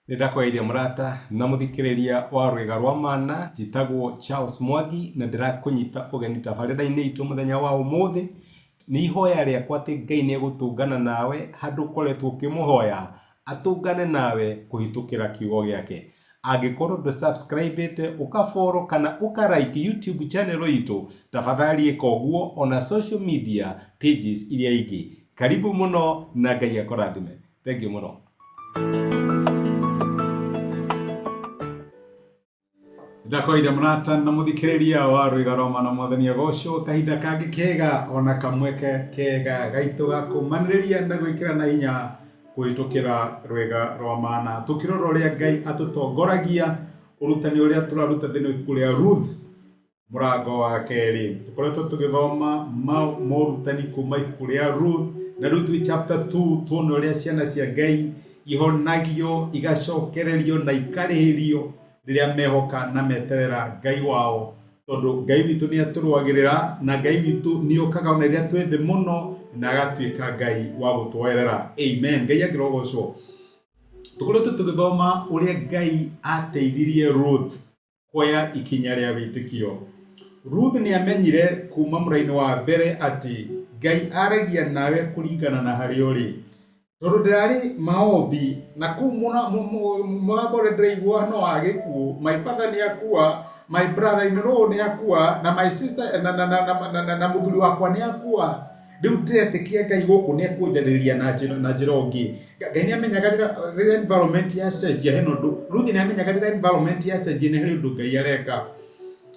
Nindakwaithia murata na muthikiriria wa rwega rwa mana njitagwo Charles Mwangi na ndirakunyita ugeni tabarira-ini itu muthenya wa umuthi. Ni ihoya riakwa ati Ngai ni egutungana nawe handu ukoretwo ukimuhoya atungane nawe kuhitukira kiugo giake. Angikorwo ndu subscribe ukafollow kana ukarike YouTube channel itu, tafadhali ika uguo ona social media pages iria ingi. Karibu muno na Ngai akurathime. Thank you muno. Ndakoithia murata na muthikiriria wa rwega rwa mana mwathani agocwo kahinda kangi kega ona kamweke kega gaitu gakumaniriria na gwikira na hinya kuhitukira rwega rwa mana tukirora uria Ngai atutongoragia urutani uria turaruta thini ibuku ria Ruth murango wa keri. Tukoretwo tugithoma morutani kuma ibuku ria Ruth na Ruth chapter 2 tuone uria ciana cia Ngai ihonagio igacokererio na ikarihirio riria mehoka na meterera Ngai wao, tondu Ngai witu ni aturwagirira na Ngai witu ni okaga ona riria twethe muno na agatuika Ngai wa gutwerera. Amen. Ngai agirogocwo. Tukoretwo tugithoma uria Ngai ateithirie Ruth kuoya ikinya ria witikio. Ruth ni amenyire kuma muraini wa mbere ati Ngai aragia nawe kuringana na haria uri. Tondu ndirari maombi na kumuna mwabore ndiraigua no agikuo, my father ni akua, my brother in law ni akua, na my sister na muthuri wakwa ni akua. Riu ndiretikia Ngai guku ni akunjariria na njira ungi. Ngai ni amenyaga rira environment ya cenjia heno ndu. Ruth ni amenyaga rira environment ya cenjia ni hari ndu Ngai areka.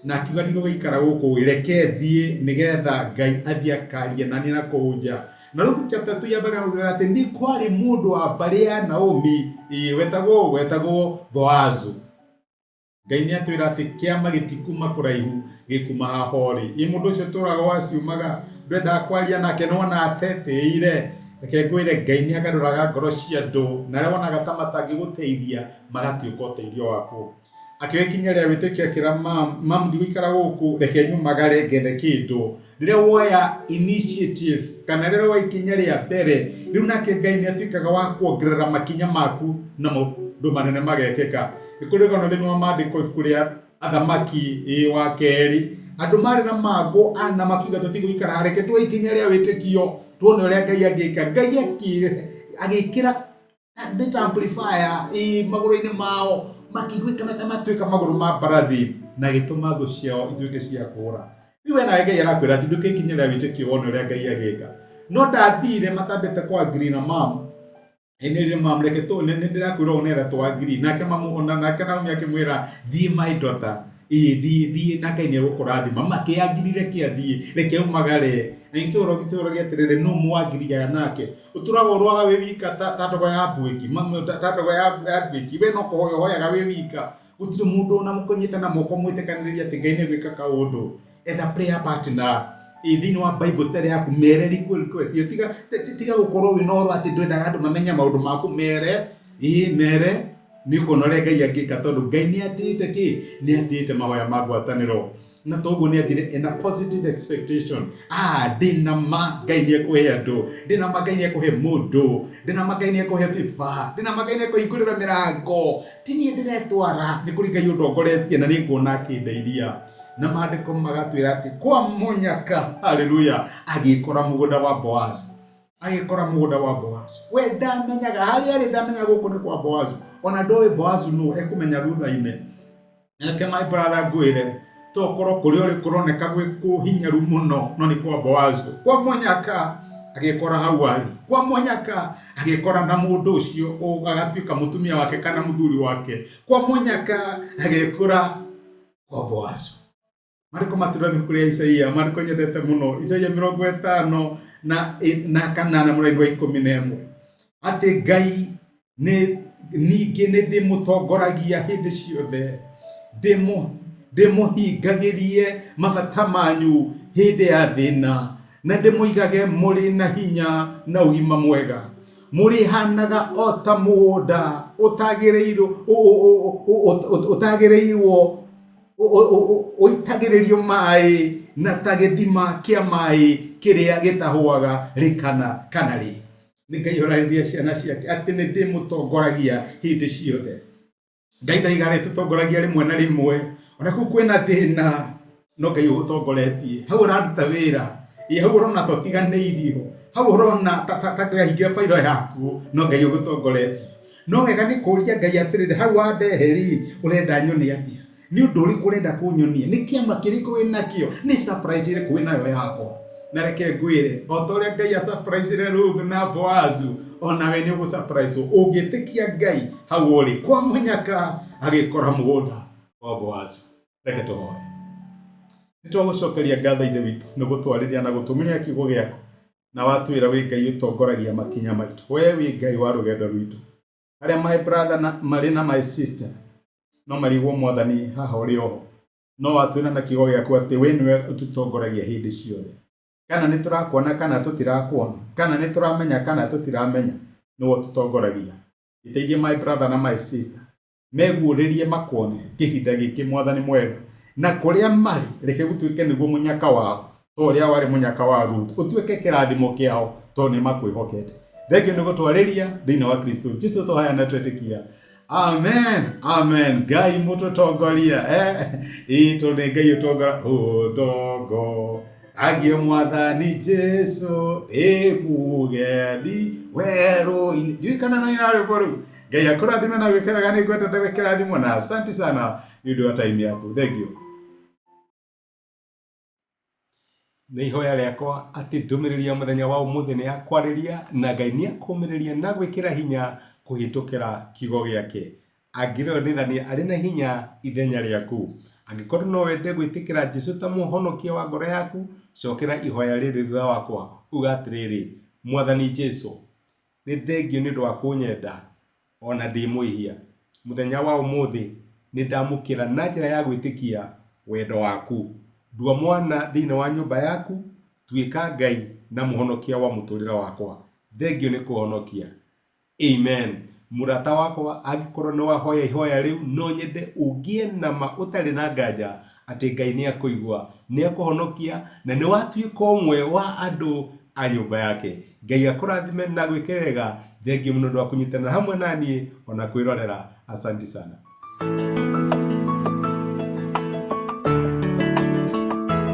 Na akiuga ndigo gikara guku reke thie nigetha Ngai athie akaria nani na kuunja. Na Ruth chapter 2 yabara ugira ati ni kwari mundu wa mbari ya Naomi wetagwo Boazu. Ngai ni atwira ati kiama gitikuma kuraihu gikuma hahori. I mundu ucio turaga waciumaga ndenda kwaria nake no na ateteire. Reke ngwire Ngai ni agaruraga ngoro cia ndu na ria wonaga ta matangiguteithia magatiuka uteithio waku. Akiwekinya ria witikia kira mam ndigikara guku reke nyumagare ngene kindu. Riria woya initiative kana riria woya ikinya ria mbere riu nake Ngai ni atuikaga wa kuongerera makinya maku na maundu manene magekeka. Ikurika no thini wa maandiko ibuku ria Athamaki wa keri andu mari na mago ana makiuga tutigwikara reke twa ikinya ria witikio tuone uria Ngai agika. Ngai agikira net amplifier maguru-ini mao makigwikana ta matuika maguru ma barathi na gituma thu ciao ituike cia kura. Riu wena Ngai arakwira ati nduke ikinya ria witikio wone uria Ngai agika. No ndathire matambete kwa agree na mam. Enere mam reke to ne ndirakwira one tha to agree nake mamu ona nake Naomi akimwira thie my daughter thie na Ngai ni egukurathima makiagirire kiathie reke umagare na ituro gietirire no mwagiriga nake uturaga urwaga we wika tatogo ya bwiki tatogo ya bwiki we no kuhoyaga we wika gutire mundu na mukonyita na moko mwitikaniria ati Ngai ni gwika kaundu etha prayer partner thini wa Bible study yaku mereri ku request tiga gukorwo wina oro ati ndwendaga andu mamenya maundu maku mere ni kuonore Ngai agika tondu Ngai ni atite ni atite mahoya ma ngwataniro na toguo ni athire in a positive expectation. Ndina ma Ngai ni ekuhe andu, ndina ma Ngai ni ekuhe mundu, ndina ma Ngai ni ekuhe fifa, ndina ma Ngai ni ekuhingurira mirango tini ndiretwara ni kuri Ngai undongoretie na ni nguona akindeithia. Na maandiko magatwira ati kwa munyaka haleluya agikora mugunda wa Boaz. We ndamenyaga hari ndamenya guku ni kwa Boaz. Ona ndoe Boaz no ekumenya rutha-ine. Nake my brother ngwire to korwo kuri uri kuroneka gwi kuhinyaru muno no ni kwa Boaz. Kwa munyaka agikora hau ari. Kwa munyaka agikora na mundu ucio agatuika mutumia wake kana muthuri wake. Kwa munyaka agikora kwa Boaz. Mariko maturathi kuri Isaia, mariko nyendete muno Isaia 50 na kanana muraini wa 11 ati Ngai ningi ni ndimutongoragia hindi ciothe ndimuhingagirie mabata manyu hindi ya thina na ndimuigage muri na hinya na ugima mwega muri hanaga ota mugunda utagireirwo uitagiririo mai na tagithima kia mai kiria gitahuaga rikana kanari. nĩ Ngai ũrarĩria ciana ciake atĩ nĩ ndĩmũtongoragia hĩndĩ ciothe. Ngai ndaigare tũtongoragia rĩmwe na rĩmwe, ona kũu kwĩna thĩna no Ngai ũgũtongoretie. Hau ũraruta wĩra, hau ũrona tũtiganĩirio, hau ũrona ta ndĩrahingia bairo yaku, no Ngai ũgũtongoretie. No wega nĩ kũria Ngai atĩrĩrĩ, hau wandeheri ũrenda nyone atĩa? Nĩ ũndũ ũrĩkũ ũrenda kũnyonia? Nĩ kĩama kĩrĩkũ wĩnakĩo? Nĩ surprise ĩrĩkũ wĩnayo yakwa? Na reke ngwĩre, o ta ũrĩa Ngai surprise Ruthu na Boazu, onawe nĩ ũgũsurprise ũngĩtĩkia Ngai hau ũrĩ kwa mũnyaka agĩkora mũgũnda wa Boazu. Reke tũhoe. Nĩ twagũcokeria ngatho Ithe witũ nĩ gũtwarĩria na gũtũmĩra kiugo gĩaku, na watwĩra wĩ Ngai ũtongoragia makinya maitũ. Wee wĩ Ngai wa rũgendo rwitũ. Arĩa my brother marĩ na my sister no marigwo Mwathani haha ũrĩ oho, no watwĩra na kiugo gĩaku atĩ we nĩwe ũtũtongoragia hĩndĩ ciothe. Kana nĩ tũrakuona kana tũtirakuona, kana nĩ tũramenya kana tũtiramenya, nĩwe ũtũtongoragia. Gĩteithie my brother na my sister meguũrĩrie makuone kĩhinda gĩkĩ Mwathani mwega, na kũrĩa marĩ reke gũtuĩke nĩguo mũnyaka wao, to ũrĩa warĩ mũnyaka wa Ruthu ũtuĩke kĩrathimo kĩao, to nĩ makwĩhokete. Thengio nĩ gũtwarĩria thĩinĩ wa Kristo Jesũ tũhaya na twetĩkia. Amen, amen. Ngai mũtũtongoria itũ nĩ Ngai ũtongo agie Mwathani Jesũ mũgeni werũ-inĩ. Ndiũĩ kana no inarĩmbo rĩu. Ngai akũrathime na gwĩka wega, nĩngwenda ndagwĩke kĩrathimo, na asante sana nĩ ũndũ wa time yaku. Thengio. Nĩ ihoya rĩakwa atĩ ndũmĩrĩri ya mũthenya wa ũmũthĩ nĩ ya kwarĩria, na Ngai nĩ akũmĩrĩria na gwĩkĩra hinya kũhĩtũkĩra kiugo gĩake. Angĩrĩonithania arĩ na hinya ithenya rĩaku. Angĩkorwo no wende gwĩtĩkĩra Jesũ ta mũhonokia wa ngoro yaku, cokera ihoya rĩrĩ thutha wakwa, uga atĩrĩrĩ: Mwathani Jesũ, nĩ thengio nĩ ũndũ wa kũnyenda ona ndĩ mwĩhia. Mũthenya wa ũmũthĩ nĩ ndamũkĩra na njĩra ya gwĩtĩkia wendo waku. Ndua mwana thĩinĩ wa nyũmba yaku, tuĩka Ngai na mũhonokia wa mũtũrĩre wakwa. Thengio nĩ kũhonokia. Amen. Mũrata wakwa, angĩkorwo nĩ wahoya ihoya rĩu, no nyende ũgĩe na ma ũtarĩ na nganja atĩ Ngai nĩ akũigua, nĩ akũhonokia, na nĩ watuĩka ũmwe wa andũ a nyũmba yake. Ngai akũrathime na gwĩke wega. Thengio mũno nĩ wa kũnyitanĩra hamwe naniĩ ona kwĩrorera. Asante sana.